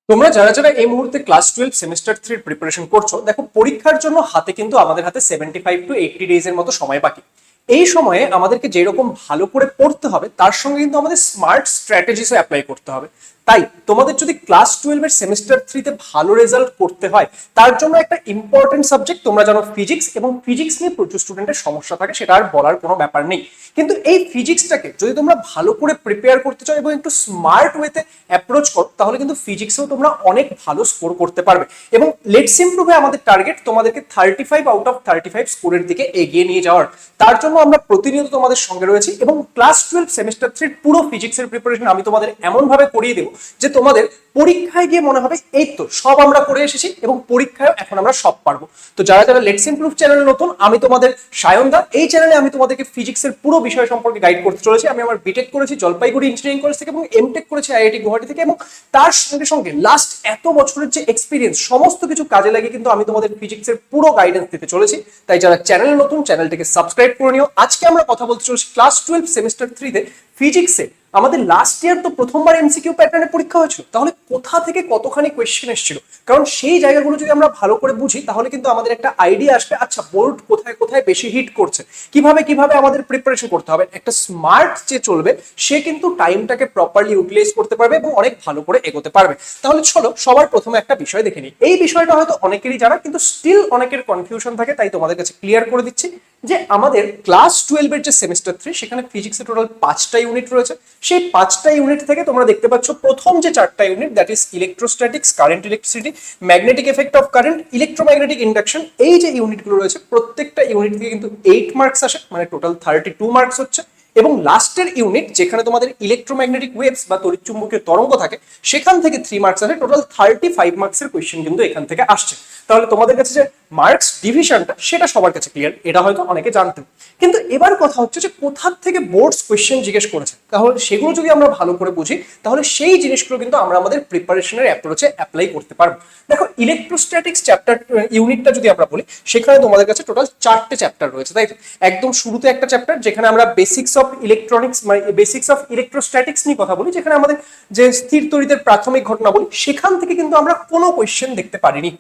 তোমরা যারা যারা এই মুহূর্তে ক্লাস 12 সেমিস্টার 3 প্রিপারেশন করছো, দেখো পরীক্ষার জন্য আমাদের হাতে 75 to 80 ডেজ এর মতো সময় বাকি। এই সময়ে আমাদেরকে যেরকম ভালো করে পড়তে হবে তার সঙ্গে কিন্তু আমাদের স্মার্ট স্ট্র্যাটেজিসও অ্যাপ্লাই করতে হবে। তাই তোমাদের যদি ক্লাস 12 এর সেমিস্টার 3 তে ভালো রেজাল্ট করতে হয়, তার জন্য একটা ইম্পর্টেন্ট সাবজেক্ট তোমরা জানো ফিজিক্স, এবং ফিজিক্স নিয়ে প্রচুর স্টুডেন্টের সমস্যা থাকে, সেটা আর বলার কোনো ব্যাপার নেই। কিন্তু এই ফিজিক্সটাকে যদি তোমরা ভালো করে প্রিপেয়ার করতে চাও এবং একটু স্মার্ট ওয়েতে অ্যাপ্রোচ করো, তাহলে কিন্তু ফিজিক্সেও তোমরা অনেক ভালো স্কোর করতে পারবে। এবং লেটস ইমপ্রুভে আমাদের টার্গেট তোমাদেরকে 35 আউট অফ 35 স্কোরের দিকে এগিয়ে নিয়ে যাওয়ার। তার জন্য আমরা প্রতিনিয়ত তোমাদের সঙ্গে রয়েছি, এবং ক্লাস 12 সেমিস্টার 3 পুরো ফিজিক্সের প্রিপারেশন আমি তোমাদের এমন ভাবে করিয়ে দেবো যে তোমাদের পরীক্ষায় গিয়ে মনে হবে এই তো সব আমরা করে এসেছি, এবং পরীক্ষায় এখন আমরা সব পারবো। তো যারা যারা লেটস ইমপ্রুভ চ্যানেলে নতুন, আমি তোমাদের সায়নদা। এই চ্যানেলে আমি তোমাদেরকে ফিজিক্সের পুরো বিষয় সম্পর্কে গাইড করতে চলেছি। আমি আমার বিটেক করেছি জলপাইগুড়ি ইঞ্জিনিয়ারিং কলেজ থেকে এবং এমটেক করেছি আইআইটি গুয়াহাটি থেকে, এবং তার সঙ্গে সঙ্গে লাস্ট এত বছরের যে এক্সপিরিয়েন্স সমস্ত কিছু কাজে লাগিয়ে কিন্তু আমি তোমাদের ফিজিক্সের পুরো গাইডেন্স দিতে চলেছি। তাই যারা চ্যানেলে নতুন, চ্যানেলটিকে সাবস্ক্রাইব করে নিও। আজকে আমরা কথা বলতে চলেছি ক্লাস 12 সেমিস্টার 3 তে ফিজিক্সে। আমাদের লাস্ট ইয়ার তো প্রথমবার এমসিকিউ প্যাটার্নে পরীক্ষা হয়েছিল, তাহলে কোথা থেকে কতখানি কোয়েশ্চেন এসেছিল, কারণ সেই জায়গাগুলো যদি আমরা ভালো করে বুঝি তাহলে কিন্তু আমাদের একটা আইডিয়া আসবে, আচ্ছা বোর্ড কোথায় কোথায় বেশি হিট করছে, কিভাবে কিভাবে আমাদের প্রিপারেশন করতে হবে। একটা স্মার্ট যে চলবে সে কিন্তু টাইমটাকে প্রপারলি ইউটিলাইজ করতে পারবে এবং অনেক ভালো করে এগোতে পারবে। তাহলে চলো সবার প্রথমে একটা বিষয় দেখে নিই। এই বিষয়টা হয়তো অনেকেরই জানা, কিন্তু স্টিল অনেকের কনফিউশন থাকে, তাই তোমাদের কাছে ক্লিয়ার করে দিচ্ছি যে আমাদের ক্লাস 12 এর যে সেমিস্টার 3 সেখানে ফিজিক্সে টোটাল 5টা ইউনিট রয়েছে। সেই 5টা ইউনিট থেকে তোমরা দেখতে পাচ্ছ প্রথম যে 4টা unit, that is electrostatics, current electricity, magnetic effect of current, electromagnetic induction, এই যে ইউনিটগুলো রয়েছে প্রত্যেকটা ইউনিট থেকে কিন্তু 8 মার্কস আসে, মানে টোটাল 32 মার্কস হচ্ছে। এবং লাস্টের ইউনিট যেখানে তোমাদের ইলেকট্রোম্যাগনেটিক ওয়েভস বা তড়িৎচুম্বকীয় তরঙ্গ থাকে, সেখান থেকে 3 মার্কস আসে, টোটাল 35 মার্কসের কোয়েশ্চেন কিন্তু এখান থেকে আসছে। তাহলে তোমাদের কাছে যে মার্কস ডিভিশনটা সেটা সবার কাছে ক্লিয়ার, এটা হয়তো অনেকে জানতেন। কিন্তু এবার কথা হচ্ছে যে কোথা থেকে বোর্ডস কোয়েশ্চেন জিজ্ঞেস করেছে, তাহলে সেগুলো যদি আমরা ভালো করে বুঝি তাহলে সেই জিনিসগুলো কিন্তু আমরা আমাদের প্রিপারেশনের অ্যাপ্রোচে অ্যাপ্লাই করতে পারবো। দেখো ইলেকট্রোস্ট্যাটিক্স চ্যাপ্টার ইউনিটটা যদি আমরা বলি, সেখানে তোমাদের কাছে টোটাল 4টে চ্যাপ্টার রয়েছে, তাই একদম শুরুতে একটা চ্যাপ্টার যেখানে আমরা বেসিক্স অফ ইলেকট্রনিক্স মানে বেসিক্স অফ ইলেকট্রোস্ট্যাটিক্স নিয়ে কথা বলি, যেখানে আমাদের যে স্থির তড়িতের প্রাথমিক ঘটনা বলি, সেখান থেকে কিন্তু আমরা কোনো কোয়েশ্চেন দেখতে পারিনি।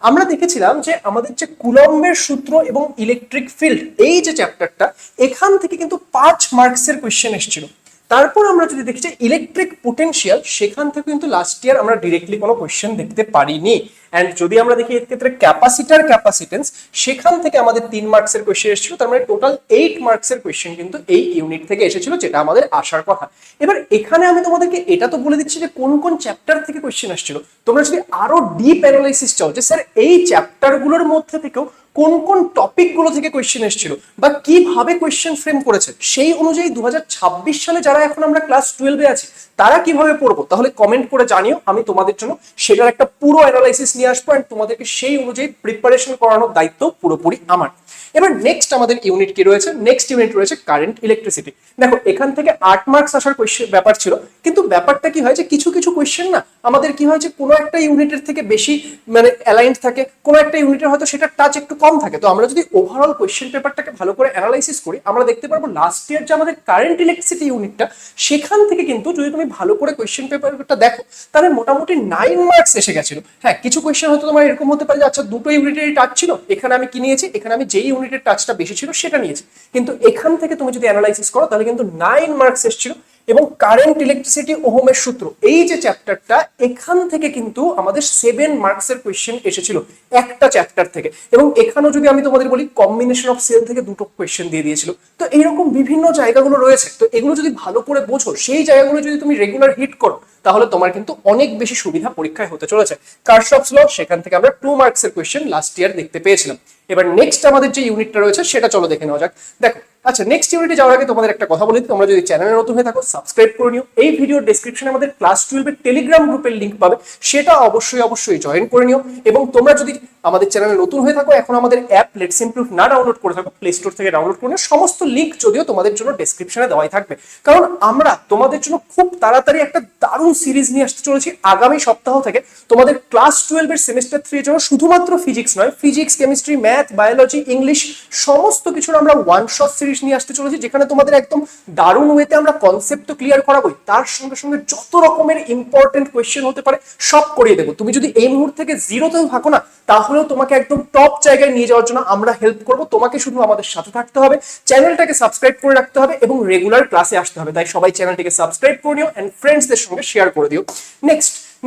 আমরা দেখেছিলাম যে আমাদের যে কুলম্বের সূত্র এবং ইলেকট্রিক ফিল্ড, এই যে চ্যাপ্টারটা, এখান থেকে কিন্তু 5 মার্কসের কোয়েশ্চেন এসেছিল। তারপর আমরা যদি দেখি যে ইলেকট্রিক পোটেনশিয়াল, সেখান থেকে কিন্তু লাস্ট ইয়ার আমরা ডিরেক্টলি কোনো কোয়েশ্চেন দেখতে পারিনি। এন্ড যদি আমরা দেখি এর ক্ষেত্রে ক্যাপাসিটার ক্যাপাসিটেন্স, সেখান থেকে আমাদের 3 মার্কসের কোয়েশ্চেন এসেছিল, তার মানে টোটাল 8 মার্কসের কোয়েশ্চেন কিন্তু এই ইউনিট থেকে এসেছিল, যেটা আমাদের আসার কথা। এবার এখানে আমি তোমাদেরকে এটা তো বলে দিচ্ছি যে কোন কোন চ্যাপ্টার থেকে কোয়েশ্চেন আসছিল। তোমরা যদি আরো ডিপ অ্যানালাইসিস চাও যে স্যার এই চ্যাপ্টারগুলোর মধ্যে থেকেও কোন কোন টপিকগুলো থেকে কোয়েশ্চেন এসেছিল বা কিভাবে কোয়েশ্চেন ফ্রেম করেছে, সেই অনুযায়ী 2026 সালে যারা এখন আমরা ক্লাস 12 এ আছি তারা কিভাবে পড়বো, তাহলে কমেন্ট করে জানিও। আমি তোমাদের জন্য সেটার একটা পুরো অ্যানালাইসিস নিয়ে আসবো, এন্ড তোমাদেরকে সেই অনুযায়ী প্রিপারেশন করানোর দায়িত্ব পুরোপুরি আমার। এবার নেক্সট আমাদের ইউনিট কি রয়েছে, নেক্সট ইউনিট রয়েছে কারেন্ট ইলেকট্রিসিটি। দেখো এখান থেকে 8 মার্কস আসার কোয়েশ্চেন ব্যাপার ছিল, কিন্তু ব্যাপারটা কি হয় যে কিছু কিছু কোয়েশ্চেন না আমাদের কি হয় যে কোনো একটা ইউনিটের থেকে বেশি মানে অ্যালাইন্ড থাকে, কোনো একটা ইউনিটের হয়তো সেটা টাচ একটু কম থাকে। তো আমরা যদি ওভারঅল কোয়েশ্চেন পেপারটাকে ভালো করে অ্যানালাইসিস করি, আমরা দেখতে পারবো লাস্ট ইয়ার যে আমাদের কারেন্ট ইলেকট্রিসিটি ইউনিটটা, সেখান থেকে কিন্তু যদি তুমি ভালো করে কোয়েশ্চেন পেপারটা দেখো তাহলে মোটামুটি 9 মার্কস এসে গেছিল। হ্যাঁ, কিছু কোয়েশ্চেন হয়তো তোমার এরকম হতে পারে যে আচ্ছা দুটো ইউনিটেরই টাচ ছিল, এখানে আমি কি নিয়েছি, এখানে আমি যেই ইউনিটের টাচটা বেশি ছিল সেটা নিয়েছি, কিন্তু এখান থেকে তুমি যদি অ্যানালাইসিস করো তাহলে কিন্তু 9 মার্কস এসেছিল। এবং কারেন্ট ইলেকট্রিসিটি ওহমের সূত্র, এই যে চ্যাপ্টারটা, এখান থেকে কিন্তু আমাদের 7 মার্কসের কোয়েশ্চেন এসেছিল একটা চ্যাপ্টার থেকে। এবং এখানেও যদি আমি তোমাদের বলি কম্বিনেশন অফ সেল থেকে দুটো কোয়েশ্চেন দিয়ে দিয়েছিল। তো এইরকম বিভিন্ন জায়গাগুলো রয়েছে, তো এগুলো যদি ভালো করে বোঝো, সেই জায়গাগুলো যদি তুমি রেগুলার হিট করো, তাহলে তোমার কিন্তু অনেক বেশি সুবিধা পরীক্ষায় হতে চলেছে। কারশফস ল, সেখান থেকে আমরা 2 মার্কসের কোয়েশ্চেন লাস্ট ইয়ার দেখতে পেয়েছিলাম। এবার নেক্সট আমাদের যে ইউনিটটা রয়েছে সেটা চলো দেখে নেওয়া যাক। দেখো আচ্ছা, নেক্সট ইউনিটে যাওয়ার আগে তোমাদের একটা কথা বলি, তোমরা যদি চ্যানেলে নতুন হয়ে থাকো সাবস্ক্রাইব করে নিও। এই ভিডিওর ডেসক্রিপশনে আমাদের ক্লাস 12 এর টেলিগ্রাম গ্রুপের লিংক পাবে, সেটা অবশ্যই জয়েন করে নিও। এবং তোমরা যদি আমাদের চ্যানেলে নতুন হয়ে থাকো, এখন আমাদের অ্যাপ লেটস ইমপ্রুভ না ডাউনলোড করে থাকো, প্লে স্টোর থেকে ডাউনলোড করে নিও। সমস্ত লিংক যদিও তোমাদের জন্য ডেসক্রিপশনে দেওয়াই থাকবে, কারণ আমরা তোমাদের জন্য খুব তাড়াতাড়ি একটা দারুণ সিরিজ নিয়ে আসতে চলেছি। আগামী সপ্তাহ থেকে তোমাদের ক্লাস 12 এর সেমিস্টার 3 এর জন্য শুধুমাত্র ফিজিক্স নয়, physics, chemistry, math, math, biology, English সমস্ত কিছুর আমরা ওয়ান শট সিরিজ নিয়ে আসতে চলেছি, যেখানে তোমাদের একদম দারুণ ওয়েতে আমরা কনসেপ্ট তো ক্লিয়ার করাবোই, তার সঙ্গে সঙ্গে যত রকমের ইম্পর্টেন্ট কোয়েশ্চেন হতে পারে সব করিয়ে দেবো। তুমি যদি এই মুহূর্ত থেকে জিরোতেও থাকো না, তাহলেও তোমাকে একদম টপ জায়গায় নিয়ে যাওয়ার জন্য আমরা হেল্প করবো। তোমাকে শুধু আমাদের সাথে থাকতে হবে, চ্যানেলটাকে সাবস্ক্রাইব করে রাখতে হবে এবং রেগুলার ক্লাসে আসতে হবে। তাই সবাই চ্যানেলটিকে সাবস্ক্রাইব করে নিও এন্ড ফ্রেন্ডসদের সঙ্গে শেয়ার করে দিও।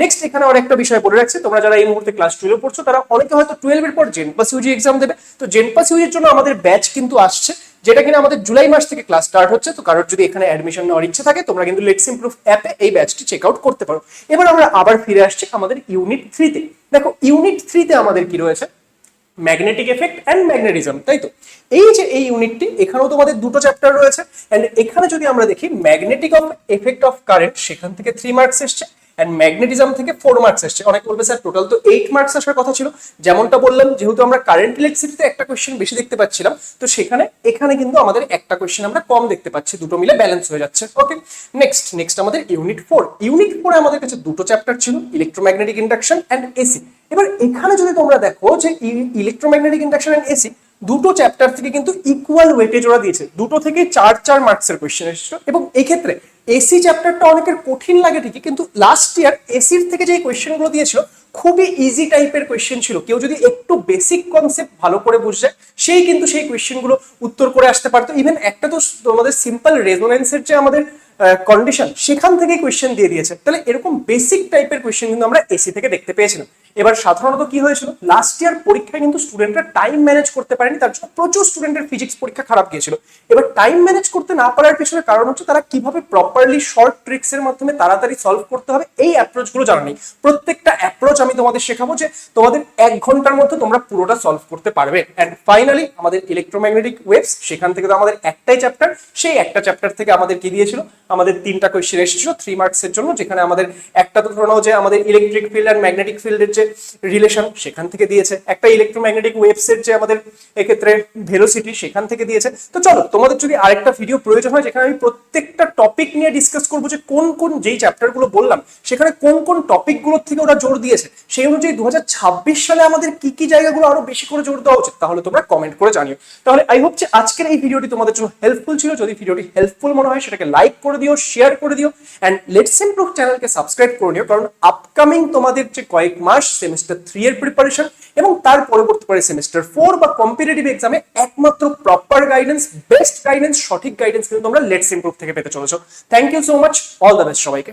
নেক্সট এখানে আরেকটা বিষয় বলে রাখছি, তোমরা যারা এই মুহূর্তে ক্লাস 12 পড়ছো তারা অনেকে হয়তো 12 এর পর জেনপাস ইউজি এক্সাম দেবে। তো জেনপাস ইউজির জন্য আমাদের ব্যাচ কিন্তু আসছে, যেটা কিনা আমাদের জুলাই মাস থেকে ক্লাস স্টার্ট হচ্ছে। তো কারোর যদি এখানে অ্যাডমিশন নেওয়ার ইচ্ছে থাকে, তোমরা কিন্তু লেটস ইমপ্রুভ অ্যাপে এই ব্যাচটি চেক আউট করতে পারো। এবার আমরা আবার ফিরে আসছি আমাদের ইউনিট 3 তে। দেখো ইউনিট 3 তে আমাদের কি রয়েছে, ম্যাগনেটিক এফেক্ট অ্যান্ড ম্যাগনেটিজম, তাই তো? এই যে এই ইউনিটটি, এখানেও তোমাদের দুটো চ্যাপ্টার রয়েছে। এন্ড এখানে যদি আমরা দেখি magnetic of effect of current, সেখান থেকে 3 মার্কস এসছে এন্ড ম্যাগনেটিজম থেকে 4 মার্কস এসছে। অনেক বলবে স্যার টোটাল তো 8 মার্কস আসার কথা ছিল। যেমনটা বললাম, যেহেতু আমরা কারেন্ট ইলেকট্রিসিটিতে একটা কোশ্চেন বেশি দেখতে পাচ্ছিলাম, তো এখানে কিন্তু আমাদের একটা কোশ্চেন আমরা কম দেখতে পাচ্ছি, দুটো মিলে ব্যালেন্স হয়ে যাচ্ছে। ওকে, নেক্সট আমাদের ইউনিট 4। ইউনিট 4 আমাদের কাছে দুটো চ্যাপ্টার ছিল, ইলেকট্রোম্যাগনেটিক ইন্ডাকশন এন্ড এসি। এবার এখানে যদি তোমরা দেখো যে ইলেকট্রোম্যাগনেটিক ইন্ডাকশন এন্ড এসি দুটো চ্যাপ্টার থেকে কিন্তু ইকুয়াল ওয়েটেজ ওরা দিয়েছে, দুটো থেকে 4 মার্কসের কোশ্চেন এসেছিল। এবং এই ক্ষেত্রে এসি চ্যাপ্টারটা অনেকের কঠিন লাগে ঠিকই, কিন্তু লাস্ট ইয়ার এসির থেকে যে কোশ্চেনগুলো দিয়েছিল খুবই ইজি টাইপের কোশ্চেন ছিল। কেউ যদি একটু বেসিক কনসেপ্ট ভালো করে বুঝে সেই কিন্তু সেই কোশ্চেনগুলো উত্তর করে আসতে পারতো। ইভেন একটা তো তোমাদের সিম্পল রেজোনেন্সের যে আমাদের কন্ডিশন, সেখান থেকে কোশ্চেন দিয়ে দিয়েছে। তাহলে এরকম বেসিক টাইপের কোশ্চেন কিন্তু আমরা এসি থেকে দেখতে পেয়েছিলাম। এবার সাধারণত কি হয়েছিল, লাস্ট ইয়ার পরীক্ষায় কিন্তু স্টুডেন্টরা টাইম ম্যানেজ করতে পারেনি, তার জন্য প্রচুর স্টুডেন্টের ফিজিক্স পরীক্ষা খারাপ গিয়েছিল। এবার টাইম ম্যানেজ করতে না পারার পেছনে কারণ হচ্ছে তারা কিভাবে প্রপারলি শর্ট ট্রিক্স এর মাধ্যমে তাড়াতাড়ি সলভ করতে হবে, এই অ্যাপ্রোচ গুলো জানা নেই। প্রত্যেকটা অ্যাপ্রোচ আমি তোমাদের শেখাবো, যে তোমাদের 1 ঘন্টার মধ্যে তোমরা পুরোটা সলভ করতে পারবে। এন্ড ফাইনালি আমাদের ইলেকট্রোম্যাগনেটিক ওয়েভস, সেখান থেকে তো আমাদের একটাই চ্যাপ্টার, সেই একটা চ্যাপ্টার থেকে আমাদের কি দিয়েছিল, আমাদের 3টা কোশ্চেন এসেছিল 3 মার্কসের জন্য, যেখানে আমাদের একটা তো ধরে নাও যে আমাদের ইলেকট্রিক ফিল্ড এন্ড ম্যাগনেটিক ফিল্ডের যে রিলেশন, সেখান থেকে দিয়েছে। একটা ইলেকট্রোম্যাগনেটিক ওয়েভসের যে আমাদের এক্ষেত্রে ভেলোসিটি, সেখান থেকে দিয়েছে। তো চলো, তোমাদের যদি আরেকটা ভিডিও প্রয়োজন হয় যেখানে আমি প্রত্যেকটা টপিক নিয়ে ডিসকাস করবো, যে কোন কোন যেই চ্যাপ্টারগুলো বললাম সেখানে কোন কোন টপিকগুলোর থেকে ওরা জোর দিয়েছে, সেই অনুযায়ী 2026 সালে আমাদের কি কি জায়গাগুলো আরো বেশি করে জোর দেওয়া উচিত, তাহলে তোমরা কমেন্ট করে জানিও। তাহলে আই হোপ যে আজকের এই ভিডিওটি তোমাদের জন্য হেল্পফুল ছিল। যদি ভিডিওটি হেল্পফুল মনে হয়, সেটাকে লাইক করে দিও, শেয়ার করে দিও এন্ড লেটস ইমপ্রুভ চ্যানেলকে সাবস্ক্রাইব করে নিও, কারণ আপকামিং তোমাদের যে কয়েক মাস সেমিস্টার 3 এর প্রিপারেশন এবং তার পরবর্তী সেমিস্টার 4 বা কম্পিটিটিভ এক্সামে একমাত্র প্রপার গাইডেন্স, বেস্ট গাইডেন্স, সঠিক গাইডেন্স কিন্তু তোমরা লেটস ইমপ্রুভ থেকে পেতে চলেছো। Thank you so much, all the best সবাইকে।